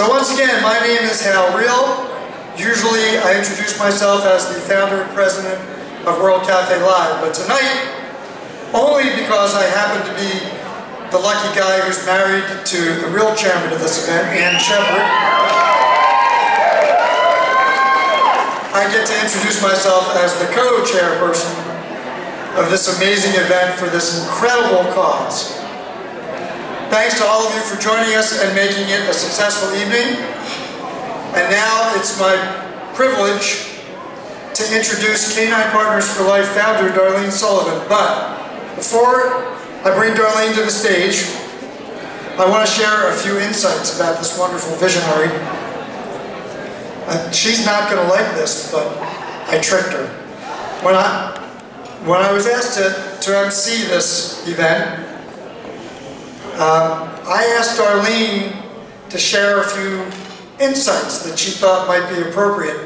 So once again, my name is Hal Reel. Usually I introduce myself as the founder and president of World Cafe Live, but tonight, only because I happen to be the lucky guy who's married to the real chairman of this event, Ann Shepard, I get to introduce myself as the co-chairperson of this amazing event for this incredible cause. Thanks to all of you for joining us and making it a successful evening. And now it's my privilege to introduce Canine Partners for Life founder Darlene Sullivan. But before I bring Darlene to the stage, I want to share a few insights about this wonderful visionary. She's not going to like this, but I tricked her. When I was asked to MC this event, I asked Darlene to share a few insights that she thought might be appropriate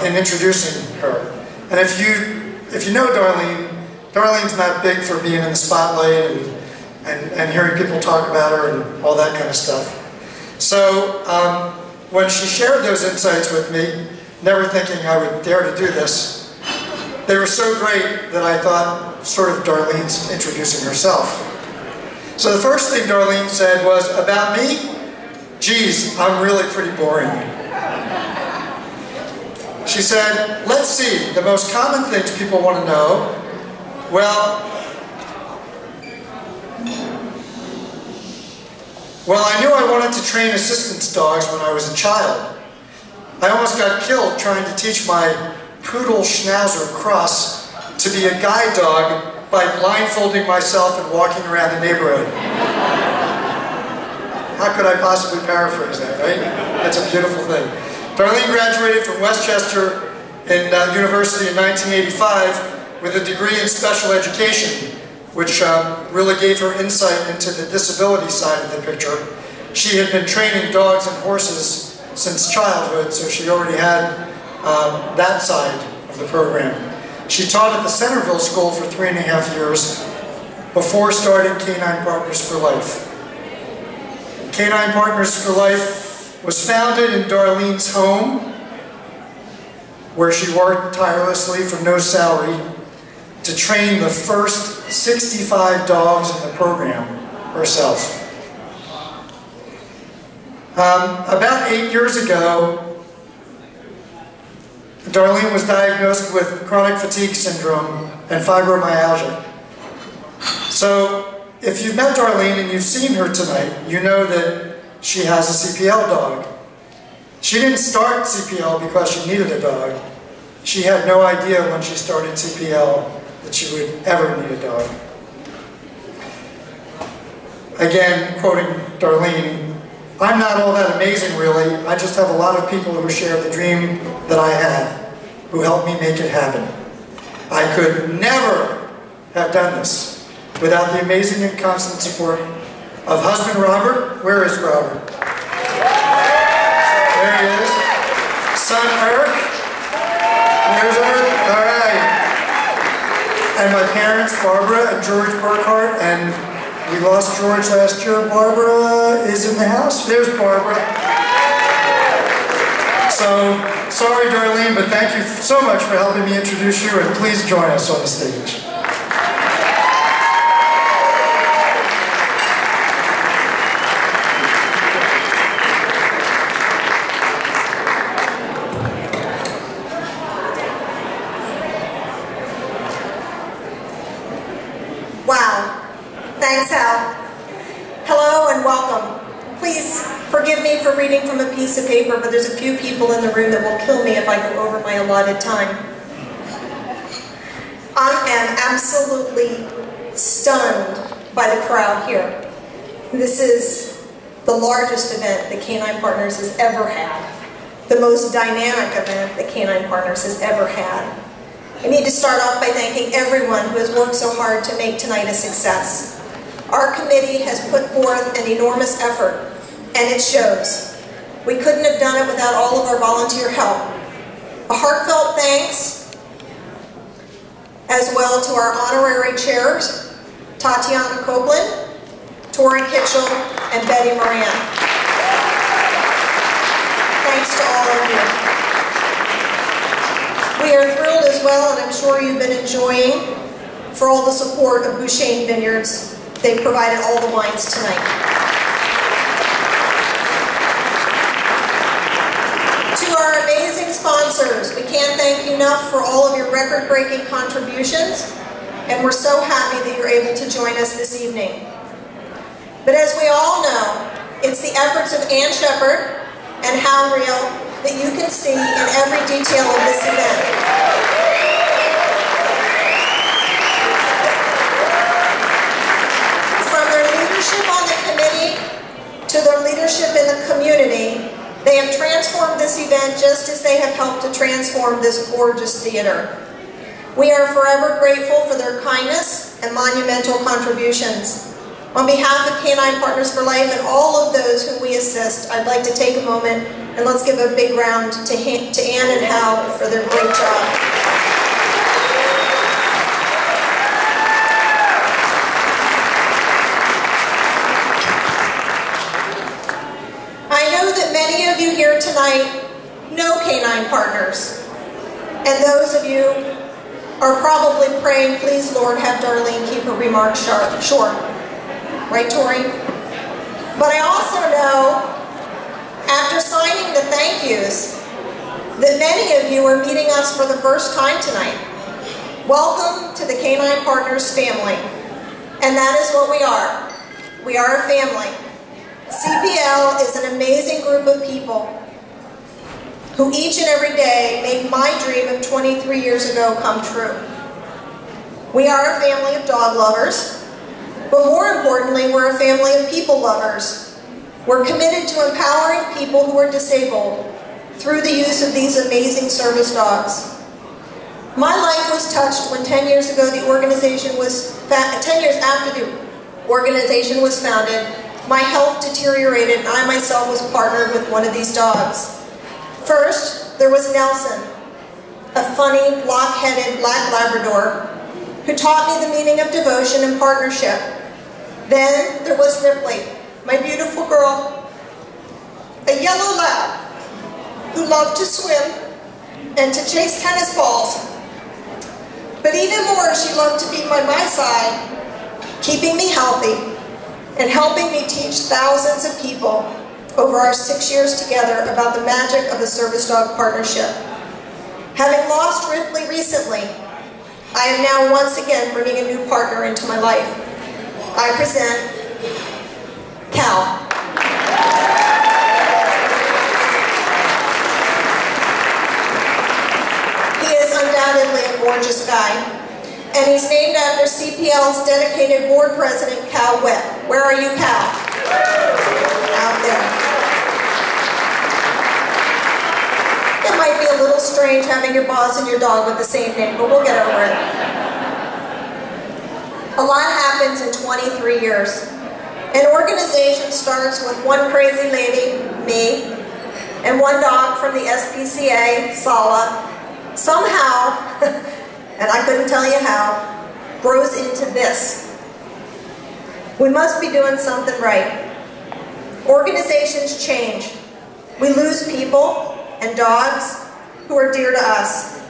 in introducing her. And if you know Darlene, Darlene's not big for being in the spotlight and hearing people talk about her and all that kind of stuff. So when she shared those insights with me, never thinking I would dare to do this, they were so great that I thought sort of Darlene's introducing herself. So the first thing Darlene said was, about me, geez, I'm really pretty boring. She said, let's see, the most common things people want to know. Well, I knew I wanted to train assistance dogs when I was a child. I almost got killed trying to teach my poodle schnauzer Cross to be a guide dog by blindfolding myself and walking around the neighborhood. How could I possibly paraphrase that, right? That's a beautiful thing. Darlene graduated from Westchester University in 1985 with a degree in special education, which really gave her insight into the disability side of the picture. She had been training dogs and horses since childhood, so she already had that side of the program. She taught at the Centerville School for 3.5 years before starting Canine Partners for Life. Canine Partners for Life was founded in Darlene's home, where she worked tirelessly for no salary to train the first 65 dogs in the program herself. About 8 years ago, Darlene was diagnosed with chronic fatigue syndrome and fibromyalgia. So, if you've met Darlene and you've seen her tonight, you know that she has a CPL dog. She didn't start CPL because she needed a dog. She had no idea when she started CPL that she would ever need a dog. Again, quoting Darlene, I'm not all that amazing really, I just have a lot of people who share the dream that I had, who helped me make it happen. I could never have done this without the amazing and constant support of husband Robert. Where is Robert? There he is. Son Eric. There's Eric. All right. And my parents, Barbara and George Burkhart, and we lost George last year. Barbara is in the house. There's Barbara. So, sorry Darlene, but thank you so much for helping me introduce you, and please join us on the stage. Wow. Thanks, Al. Hello and welcome. Please forgive me for reading from a piece of paper, but there's a few people in the room that will kill me if I go over my allotted time. I am absolutely stunned by the crowd here. This is the largest event that Canine Partners has ever had. The most dynamic event that Canine Partners has ever had. I need to start off by thanking everyone who has worked so hard to make tonight a success. Our committee has put forth an enormous effort, and it shows. We couldn't have done it without all of our volunteer help. A heartfelt thanks as well to our honorary chairs, Tatiana Copeland, Tori Kitchell, and Betty Moran. thanks to all of you. We are thrilled as well, and I'm sure you've been enjoying, for all the support of Bouchain Vineyards. They provided all the wines tonight. To our amazing sponsors, we can't thank you enough for all of your record-breaking contributions, and we're so happy that you're able to join us this evening. But as we all know, it's the efforts of Ann Shepard and Hal Reel that you can see in every detail of this event. From their leadership on the committee to their leadership in the community, they have transformed this event just as they have helped to transform this gorgeous theater. We are forever grateful for their kindness and monumental contributions. On behalf of Canine Partners for Life and all of those whom we assist, I'd like to take a moment and let's give a big round to Ann and Hal for their great job. I know that many of you here tonight know Canine Partners, and those of you are probably praying, please Lord, have Darlene keep her remarks short. Right, Tori? But I also know, after signing the thank yous, that many of you are meeting us for the first time tonight. Welcome to the Canine Partners family. And that is what we are. We are a family. CPL is an amazing group of people who each and every day make my dream of 23 years ago come true. We are a family of dog lovers. But more importantly, we're a family of people lovers. We're committed to empowering people who are disabled through the use of these amazing service dogs. My life was touched when 10 years ago the organization was 10 years after the organization was founded, my health deteriorated and I myself was partnered with one of these dogs. First, there was Nelson, a funny, block-headed black Labrador who taught me the meaning of devotion and partnership. Then there was Ripley, my beautiful girl, a yellow lab who loved to swim and to chase tennis balls. But even more, she loved to be by my side, keeping me healthy and helping me teach thousands of people over our 6 years together about the magic of a service dog partnership. Having lost Ripley recently, I am now once again bringing a new partner into my life. I present Cal. He is undoubtedly a gorgeous guy, and he's named after CPL's dedicated board president, Cal Webb. Where are you, Cal? Out there. It might be a little strange having your boss and your dog with the same name, but we'll get over it. A lot happens in 23 years. An organization starts with one crazy lady, me, and one dog from the SPCA, Sala. Somehow, and I couldn't tell you how, grows into this. We must be doing something right. Organizations change. We lose people and dogs who are dear to us.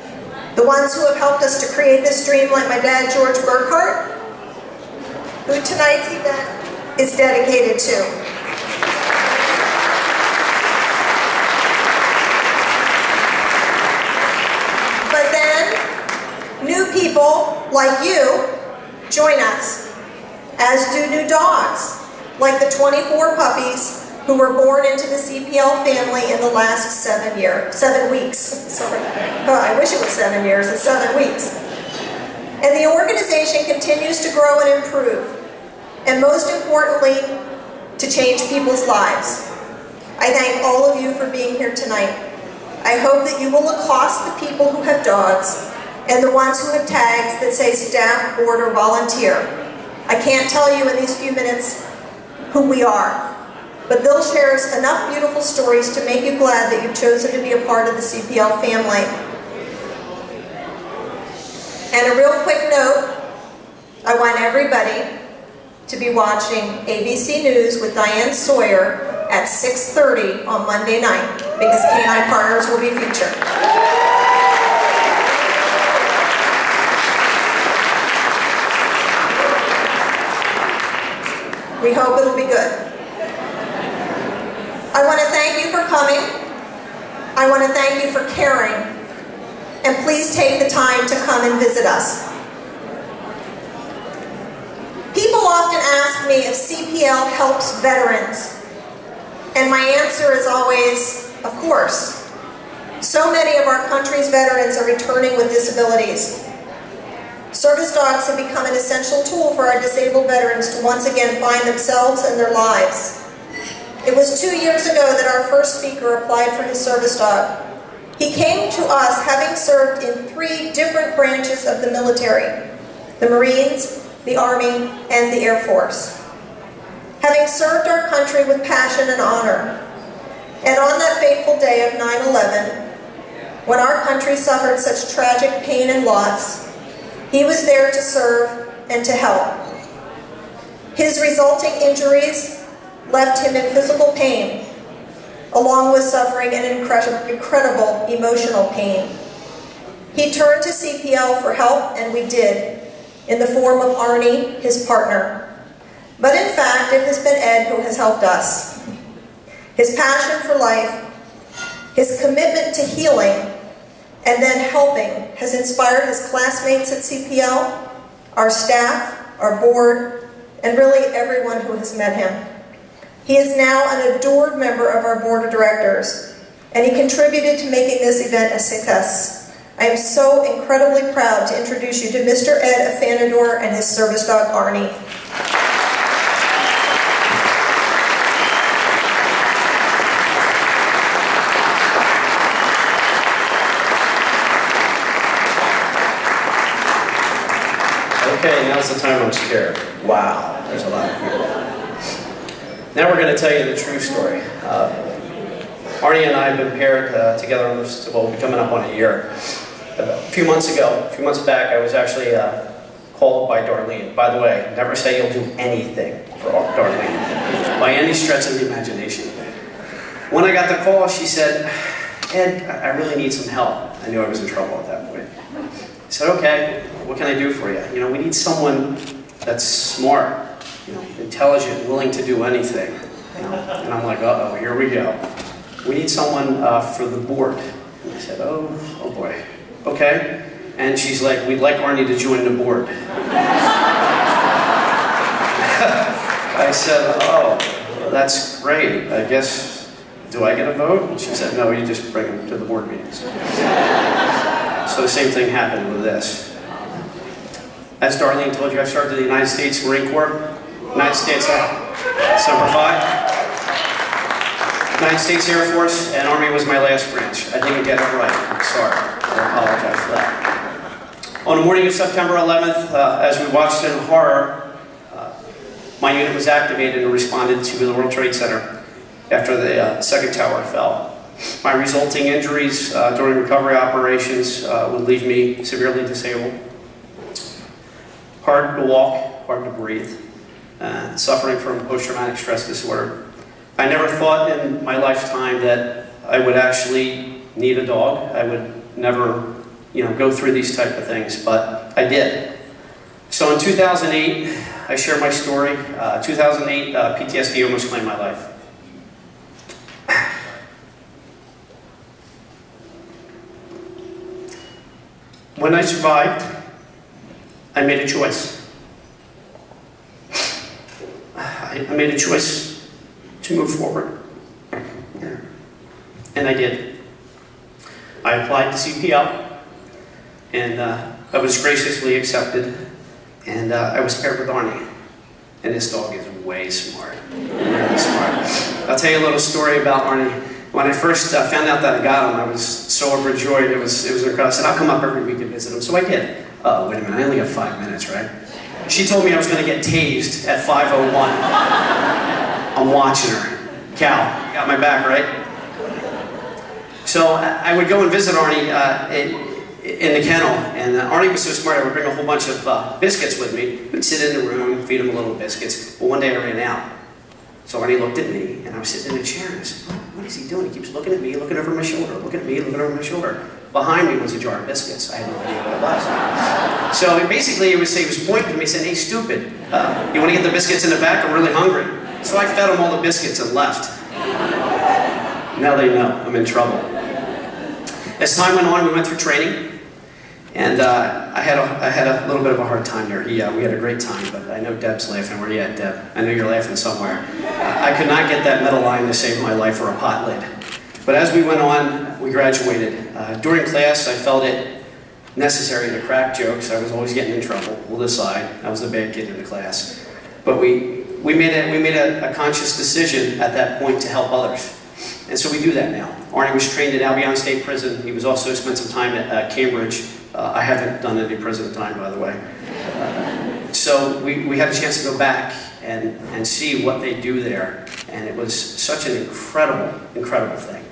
The ones who have helped us to create this dream, like my dad, George Burkhart, who tonight's event is dedicated to. But then, new people like you join us, as do new dogs, like the 24 puppies who were born into the CPL family in the last 7 weeks. Sorry. Oh, I wish it was 7 years, it's 7 weeks. And the organization continues to grow and improve, and most importantly, to change people's lives. I thank all of you for being here tonight. I hope that you will accost the people who have dogs and the ones who have tags that say staff, board, or volunteer. I can't tell you in these few minutes who we are, but they'll share us enough beautiful stories to make you glad that you've chosen to be a part of the CPL family. And a real quick note, I want everybody to be watching ABC News with Diane Sawyer at 6:30 on Monday night. because Canine Partners will be featured. We hope it'll be good. I want to thank you for coming. I want to thank you for caring. And please take the time to come and visit us. People often ask me if CPL helps veterans. And my answer is always, of course. So many of our country's veterans are returning with disabilities. Service dogs have become an essential tool for our disabled veterans to once again find themselves and their lives. It was 2 years ago that our first speaker applied for his service dog. He came to us having served in 3 different branches of the military: the Marines, the Army, and the Air Force. Having served our country with passion and honor. And on that fateful day of 9/11, when our country suffered such tragic pain and loss, he was there to serve and to help. His resulting injuries left him in physical pain, along with suffering an incredible emotional pain. He turned to CPL for help, and we did, in the form of Arnie, his partner. But in fact, it has been Ed who has helped us. His passion for life, his commitment to healing, and then helping has inspired his classmates at CPL, our staff, our board, and really everyone who has met him. He is now an adored member of our board of directors, and he contributed to making this event a success. I am so incredibly proud to introduce you to Mr. Ed Afanador and his service dog, Arnie. Okay, now's the time I'm scared. Wow, there's a lot of people. Now we're going to tell you the true story. Arnie and I have been paired together almost, well, we're coming up on a year. A few months back, I was actually called by Darlene. By the way, never say you'll do anything for Darlene, by any stretch of the imagination. When I got the call, she said, Ed, I really need some help. I knew I was in trouble at that point. I said, okay, what can I do for you? You know, we need someone that's smart, you know, intelligent, willing to do anything. You know? And I'm like, uh-oh, here we go. We need someone for the board. And I said, oh boy, okay. And she's like, we'd like Arnie to join the board. I said, oh, well, that's great. I guess, do I get a vote? And she said, no, you just bring him to the board meetings. So the same thing happened with this. As Darlene told you, I started in the United States Marine Corps, United States Semper Fi, United States Air Force, and Army was my last branch. I didn't get it right. I'm sorry. I apologize for that. On the morning of September 11th, as we watched in horror, my unit was activated and responded to the World Trade Center after the second tower fell. My resulting injuries during recovery operations would leave me severely disabled. Hard to walk, hard to breathe, suffering from post-traumatic stress disorder. I never thought in my lifetime that I would actually need a dog. I would never, you know, go through these type of things, but I did. So in 2008, I shared my story. 2008, PTSD almost claimed my life. When I survived, I made a choice. I made a choice to move forward. And I did. I applied to CPL, and I was graciously accepted, and I was paired with Arnie. And this dog is way smart, really smart. I'll tell you a little story about Arnie. When I first found out that I got him, I was so overjoyed. It was incredible. I said, I'll come up every week and visit him. So I did. Oh, wait a minute, I only got 5 minutes, right? She told me I was going to get tased at 5:01. I'm watching her. Cal, got my back, right? So I would go and visit Arnie in the kennel, and Arnie was so smart, I would bring a whole bunch of biscuits with me. We'd sit in the room, feed him a little biscuits. Well, one day I ran out. So Arnie looked at me, and I was sitting in a chair, and I said, what is he doing? He keeps looking at me, looking over my shoulder, looking at me, looking over my shoulder. Behind me was a jar of biscuits. I had no idea what it was. So basically, he was pointing to me, saying, hey, stupid, you want to get the biscuits in the back? I'm really hungry. So I fed him all the biscuits and left. Now they know I'm in trouble. As time went on, we went through training. And I had a little bit of a hard time there. We had a great time, but I know Deb's laughing. Where are you at, Deb? I know you're laughing somewhere. I could not get that metal line to save my life or a pot lid. But as we went on, we graduated. During class, I felt it necessary to crack jokes. I was always getting in trouble. Pulled aside. I was the bad kid in the class. But we made a conscious decision at that point to help others. And so we do that now. Arnie was trained at Albion State Prison. He was also spent some time at Cambridge. I haven't done any prison time, by the way. So we had a chance to go back and see what they do there. And it was such an incredible, incredible thing.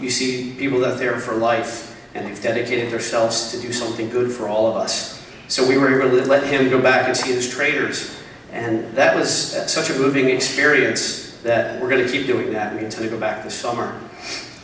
You see people that are there for life, and they've dedicated themselves to do something good for all of us. So we were able to let him go back and see his trainers. And that was such a moving experience that we're going to keep doing that. We intend to go back this summer.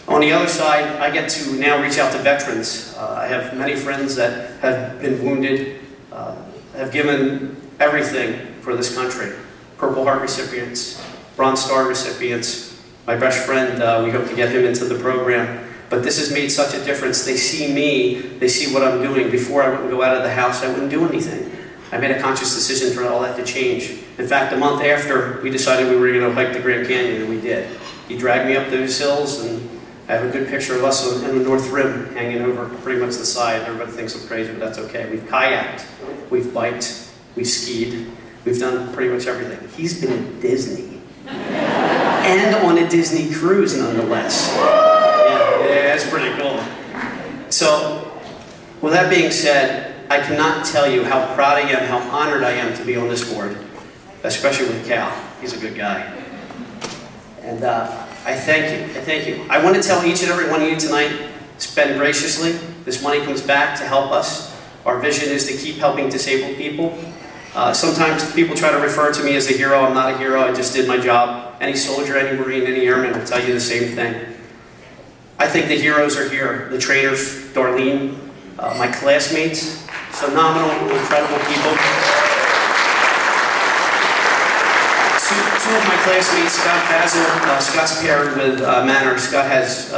On the other side, I get to now reach out to veterans. I have many friends that have been wounded, have given everything for this country. Purple Heart recipients, Bronze Star recipients. My best friend, we hope to get him into the program. But this has made such a difference. They see me, they see what I'm doing. Before I wouldn't go out of the house, I wouldn't do anything. I made a conscious decision for all that to change. In fact, a month after, we decided we were going to hike the Grand Canyon, and we did. He dragged me up those hills, and I have a good picture of us in the North Rim hanging over pretty much the side. Everybody thinks I'm crazy, but that's okay. We've kayaked, we've biked, we've skied, we've done pretty much everything. He's been to Disney. And on a Disney cruise, nonetheless. Yeah, that's pretty cool. So, with that being said, I cannot tell you how proud I am, how honored I am to be on this board, especially with Cal. He's a good guy. And I thank you. I thank you. I want to tell each and every one of you tonight, spend graciously. This money comes back to help us. Our vision is to keep helping disabled people. Sometimes people try to refer to me as a hero. I'm not a hero. I just did my job. Any soldier, any Marine, any airman will tell you the same thing. I think the heroes are here. The trainers, Darlene, my classmates, phenomenal, incredible people. Two of my classmates, Scott Basil, Scott's paired with Manor. Scott has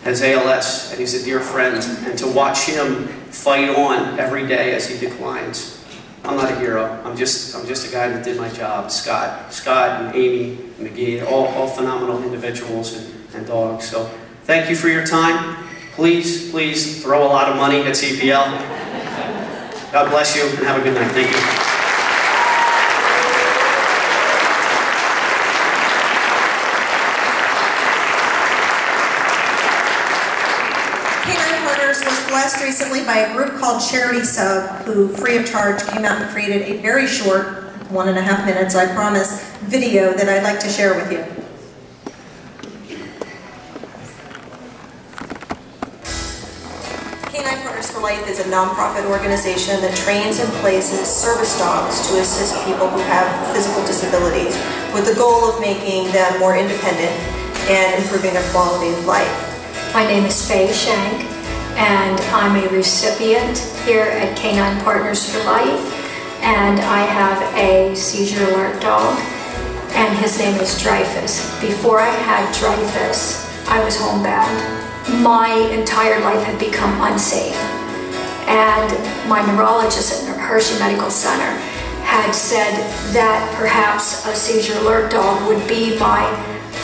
ALS, and he's a dear friend. And to watch him fight on every day as he declines. I'm not a hero. I'm just a guy that did my job. Scott and Amy McGee, all phenomenal individuals and dogs. So thank you for your time. Please throw a lot of money at CPL. God bless you and have a good night. Thank you. Was blessed recently by a group called Charity Sub, who free of charge came out and created a very short, 1.5 minutes, I promise, video that I'd like to share with you. Canine Partners for Life is a nonprofit organization that trains and places service dogs to assist people who have physical disabilities with the goal of making them more independent and improving their quality of life. My name is Faye Shank, and I'm a recipient here at Canine Partners for Life, and I have a seizure alert dog, and his name is Dreyfus. Before I had Dreyfus, I was homebound. My entire life had become unsafe, and my neurologist at Hershey Medical Center had said that perhaps a seizure alert dog would be my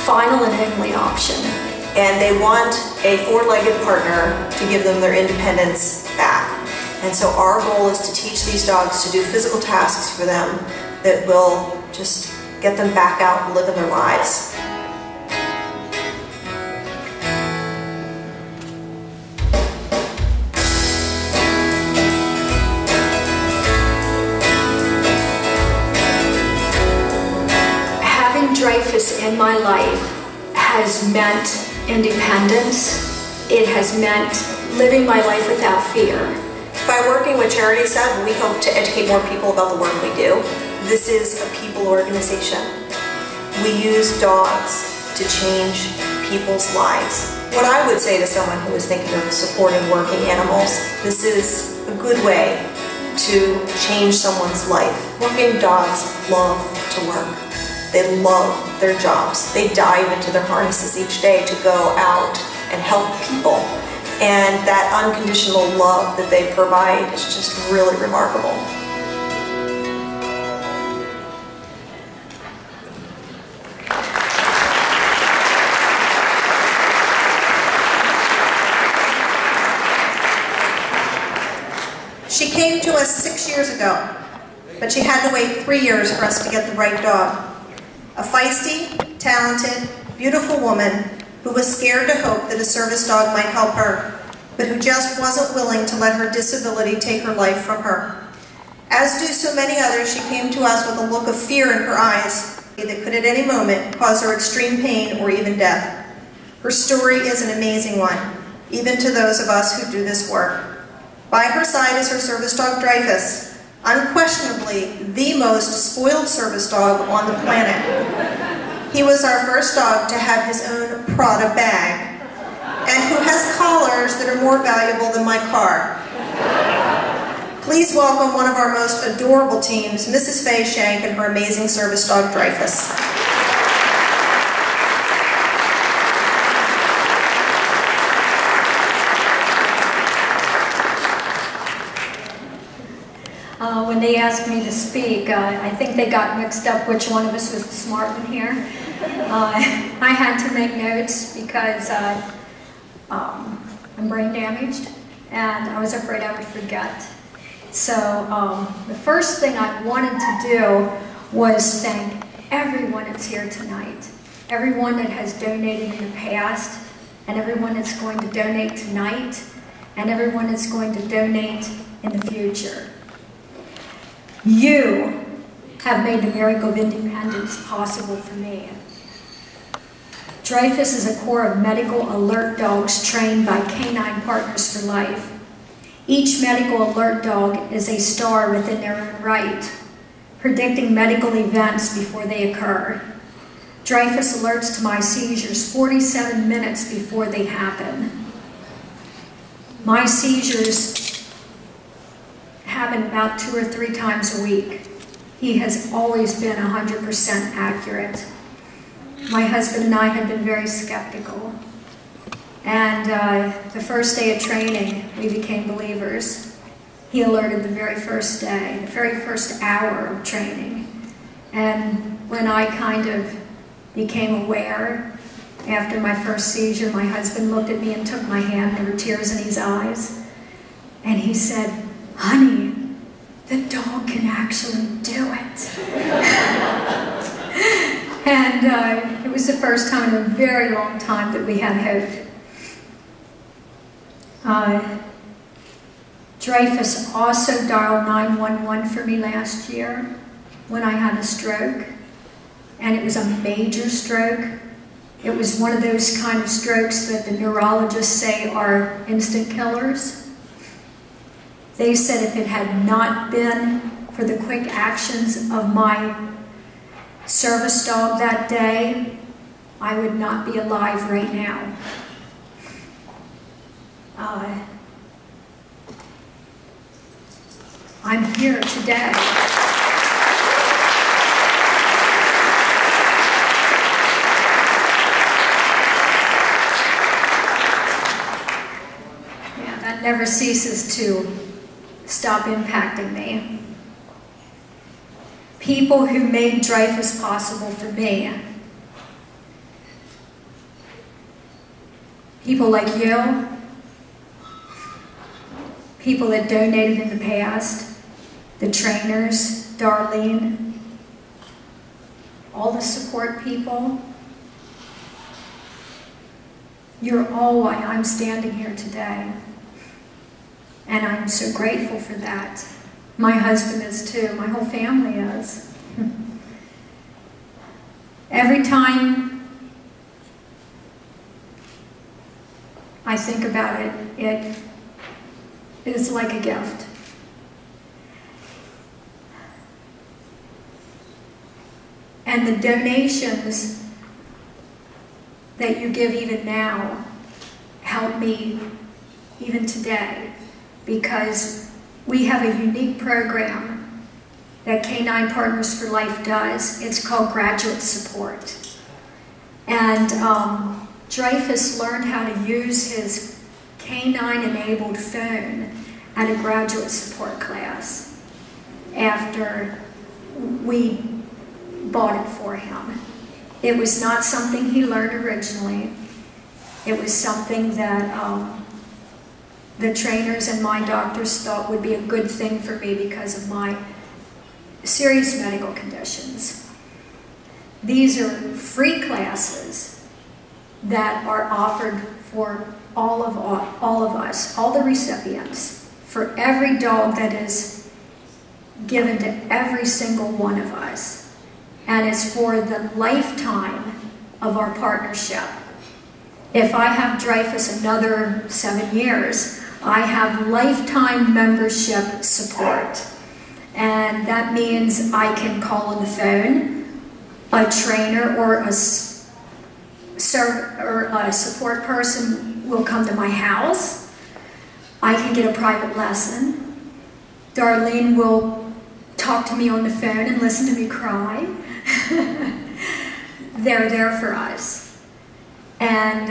final and only option. And they want a four-legged partner to give them their independence back. And so our goal is to teach these dogs to do physical tasks for them that will just get them back out and living their lives. Having Dreyfus in my life has meant independence. It has meant living my life without fear. By working with Charity Sub, we hope to educate more people about the work we do. This is a people organization. We use dogs to change people's lives. What I would say to someone who is thinking of supporting working animals, this is a good way to change someone's life. Working dogs love to work. They love their jobs. They dive into their harnesses each day to go out and help people. And that unconditional love that they provide is just really remarkable. She came to us 6 years ago, but she had to wait 3 years for us to get the right dog. A feisty, talented, beautiful woman who was scared to hope that a service dog might help her, but who just wasn't willing to let her disability take her life from her. As do so many others, she came to us with a look of fear in her eyes that could at any moment cause her extreme pain or even death. Her story is an amazing one, even to those of us who do this work. By her side is her service dog, Dreyfus, unquestionably the most spoiled service dog on the planet. He was our first dog to have his own Prada bag, and who has collars that are more valuable than my car. Please welcome one of our most adorable teams, Mrs. Faye Shank and her amazing service dog, Dreyfus. When they asked me to speak, I think they got mixed up which one of us was the smart one here. I had to make notes because I'm brain damaged and I was afraid I would forget. So the first thing I wanted to do was thank everyone that's here tonight, everyone that has donated in the past, and everyone that's going to donate tonight, and everyone that's going to donate in the future. You have made the miracle of independence possible for me. Dreyfus is a corps of medical alert dogs trained by Canine Partners for Life. Each medical alert dog is a star within their own right, predicting medical events before they occur. Dreyfus alerts to my seizures 47 minutes before they happen. My seizures happen about 2 or 3 times a week. He has always been 100% accurate. My husband and I had been very skeptical. And the first day of training, we became believers. He alerted the very first day, the very first hour of training. And when I kind of became aware, after my first seizure, my husband looked at me and took my hand. There were tears in his eyes. And he said, "Honey, the dog can actually do it." And it was the first time in a very long time that we had hope. Dreyfus also dialed 911 for me last year when I had a stroke, and it was a major stroke. It was one of those kind of strokes that the neurologists say are instant killers. They said if it had not been for the quick actions of my service dog that day, I would not be alive right now. I'm here today. Yeah, that never ceases to stop impacting me. People who made Dreyfus possible for me. People like you. People that donated in the past. The trainers, Darlene. All the support people. You're all why I'm standing here today. And I'm so grateful for that. My husband is too. My whole family is. Every time I think about it, it is like a gift. And the donations that you give even now help me even today, because we have a unique program that Canine Partners for Life does. It's called Graduate Support. And Dreyfus learned how to use his canine-enabled phone at a graduate support class after we bought it for him. It was not something he learned originally. It was something that the trainers and my doctors thought would be a good thing for me because of my serious medical conditions. These are free classes that are offered for all of us, all the recipients, for every dog that is given to every single one of us. And it's for the lifetime of our partnership. If I have Dreyfus another 7 years, I have lifetime membership support. And that means I can call on the phone, a trainer or a support person will come to my house. I can get a private lesson. Darlene will talk to me on the phone and listen to me cry. They're there for us. And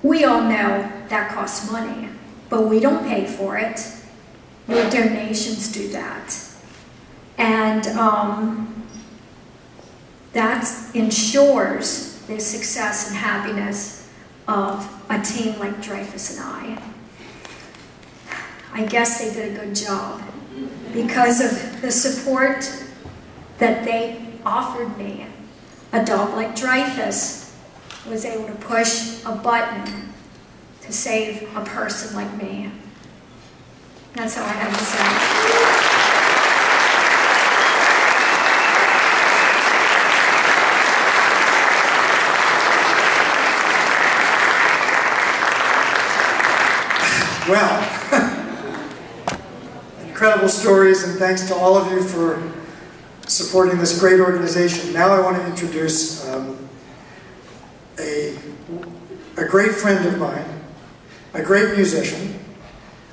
we all know that costs money, but we don't pay for it. Your donations do that. And that ensures the success and happiness of a team like Dreyfus and I guess they did a good job because of the support that they offered me. A dog like Dreyfus was able to push a button to save a person like me. That's all I have to say. Well, incredible stories, and thanks to all of you for supporting this great organization. Now I want to introduce a great friend of mine, a great musician,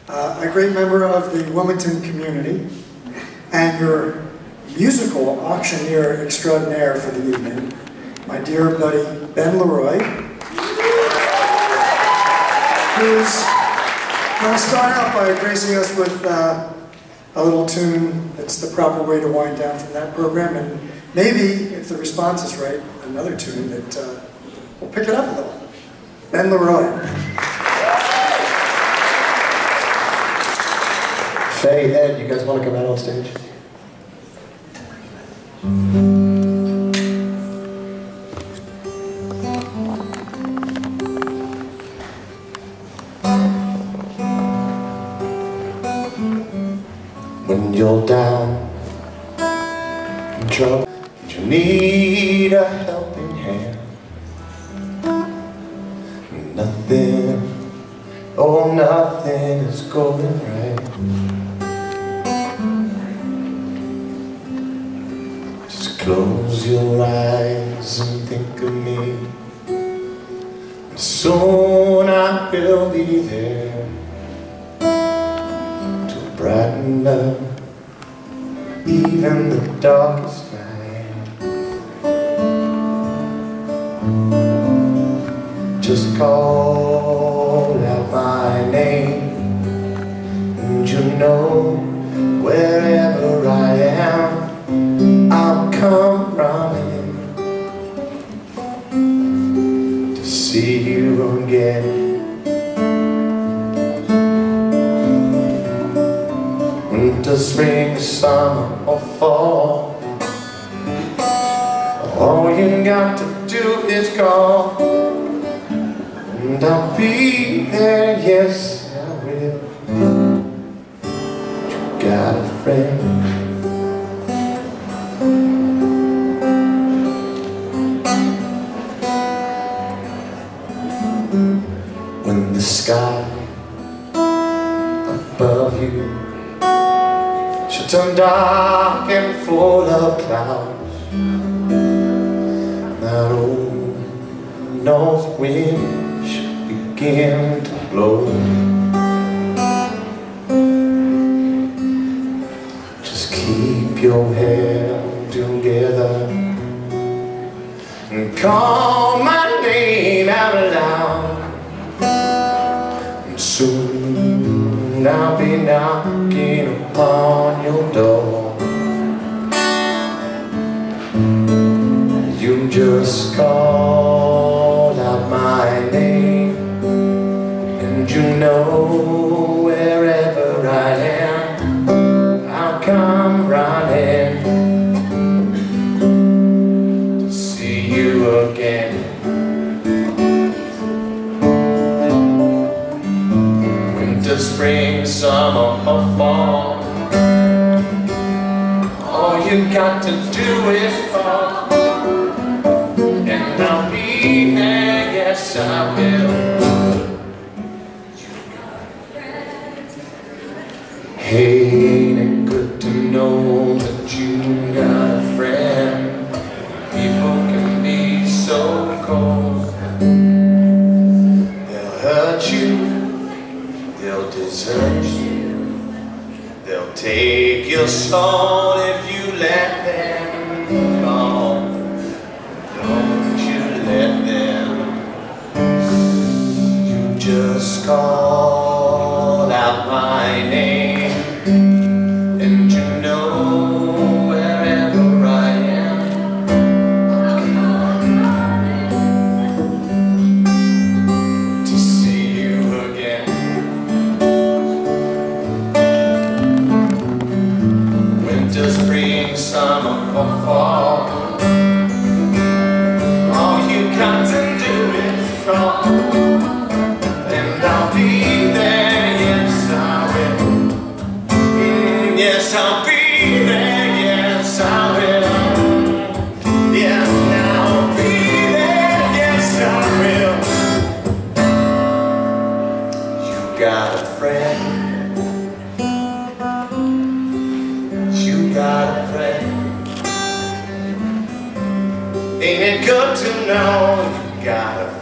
a great member of the Wilmington community, and your musical auctioneer extraordinaire for the evening, my dear buddy Ben Leroy, who's going to start out by gracing us with a little tune that's the proper way to wind down from that program, and maybe, if the response is right, another tune that will pick it up a little. Ben Leroy. Faye, Ed, you guys want to come out on stage? When you're down in trouble, you need a helping hand. Nothing, oh nothing is going right. Just close your eyes and think of me, and soon I will be there to brighten up even the darkest night. Just call out my name, and you know wherever I am, I'll come running to see you again. Winter, spring, summer, or fall, all you got to do is call, and I'll be there, yes I will. You got a friend. When the sky above you should turn dark and full of clouds, north wind should begin to blow. Just keep your head together and call my name out loud, and soon I'll be knocking upon your door. You just call out my name, and you know wherever I am, I'll come running to see you again. Winter, spring, summer, or fall, all you got to do is call. I'll be there, yes I will. Hey, ain't it good to know that you got a friend? People can be so cold. They'll hurt you, they'll desert you, they'll take your soul if you let them go. Just call out my name, and you know wherever I am, I'll come to see you again. Winter, spring, summer, or fall, all you got to do is call. I'll be there, yes I will. Yes, I'll be there, yes I will. Yeah, I'll be there, yes I will. You got a friend. You got a friend. Ain't it good to know you got a friend?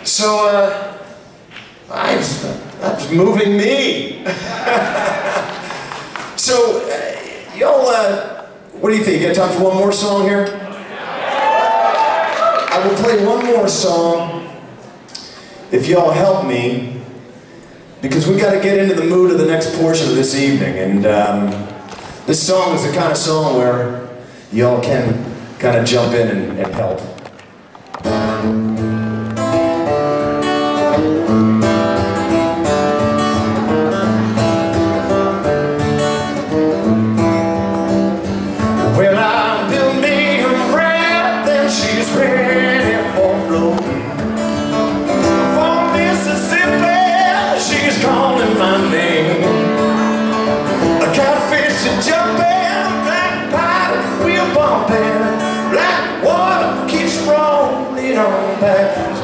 So, that's moving me. So, y'all, what do you think? You got time for one more song here? I will play one more song if y'all help me, because we got to get into the mood of the next portion of this evening. And this song is the kind of song where y'all can kind of jump in and help.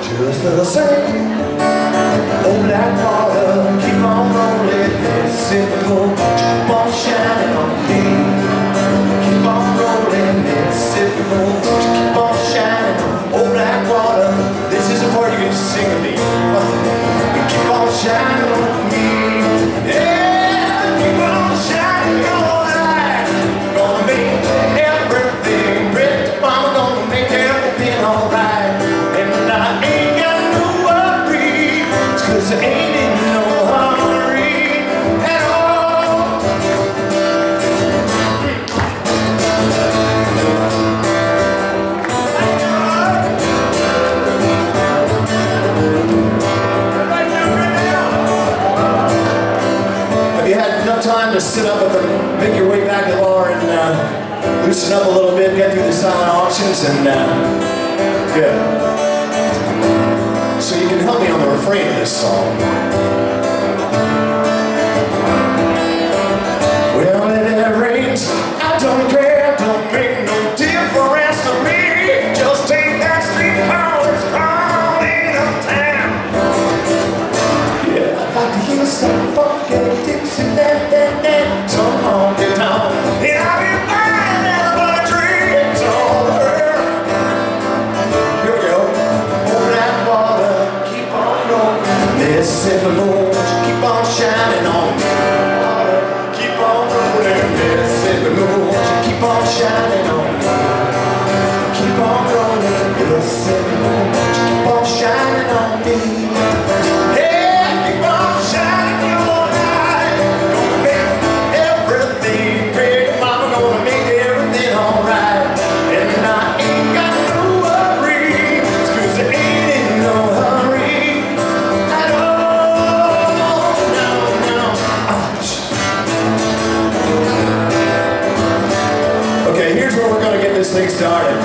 Just the same, oh black water, keep on rolling, this it go, keep on shining on me. Keep on rolling, this it go, keep on shining, oh black water. This is the part you can sing to me. Keep on shining on me, yeah, keep on shining your light. Gonna make everything great, I'm gonna make everything alright. Cause I ain't in no hurry at all. Have you had enough time to sit up and make your way back to the bar and loosen up a little bit, get through the silent auctions, and good. So you can help me on the refrain of this song. Well, if it rains, I don't care, don't make no difference to me. Just take that streetcar that's crawling uptown. Yeah, I'd like to hear some funky Dixieland, some honky tonk. And I'll be buying everybody drinks on her. Here we go. On that water, keep on rolling. Mississippi moon, keep on shining on me. Keep on rolling. Mississippi moon, keep on shining on me. Keep on rolling. Mississippi moon, keep on shining on me. Yeah, keep on shining your light. Gonna make everything great. Mama gonna make everything alright. And I ain't got no worries, 'cause I ain't in no hurry at all. No. Ouch. Okay, here's where we're gonna get this thing started.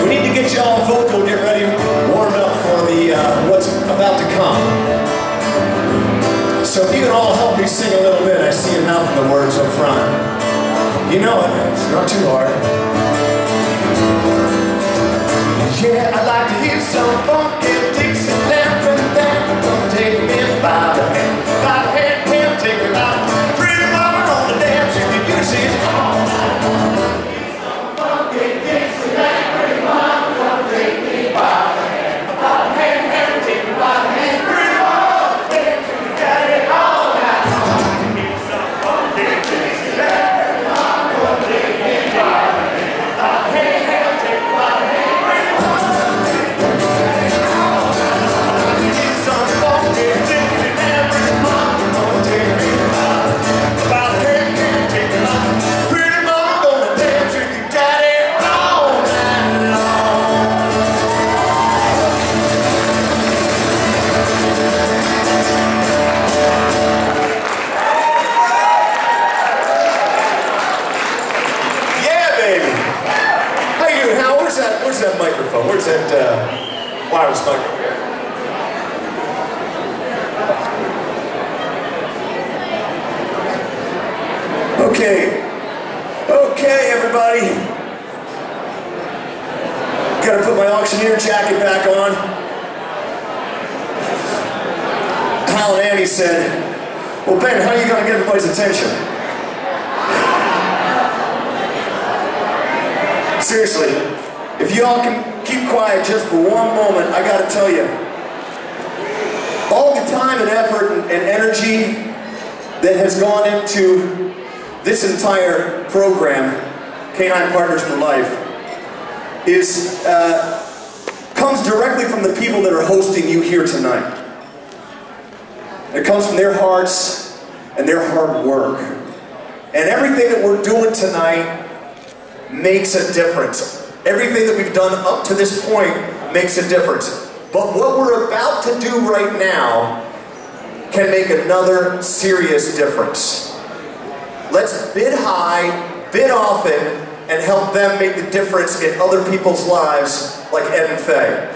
We need to get y'all vocal, get ready, warmed up for the what's about to come. So if you can all help me sing a little bit, I see a mouth in the words up front. You know it, it's not too hard. Yeah, I'd like to hear some funky Dixieland, and then come take me by the hand, take me by the pretty mama on the dance, if you do see it's all night. Some funky Dixieland, pretty mama, come take me by the hand, take me by the hand, pretty mama, dance, you got it all night. Some funky Dixieland, pretty mama, come take me by the hand, take me by the hand. Where's that microphone? Where's that wireless microphone? Okay, everybody. Gotta put my auctioneer jacket back on. Hal and Annie said, well, Ben, how are you gonna get everybody's attention? Seriously, if you all can keep quiet just for one moment, I gotta tell you, all the time and effort and energy that has gone into this entire program, Canine Partners for Life, comes directly from the people that are hosting you here tonight. It comes from their hearts and their hard work. And everything that we're doing tonight makes a difference. Everything that we've done up to this point makes a difference. But what we're about to do right now can make another serious difference. Let's bid high, bid often, and help them make the difference in other people's lives like Ed and Faye.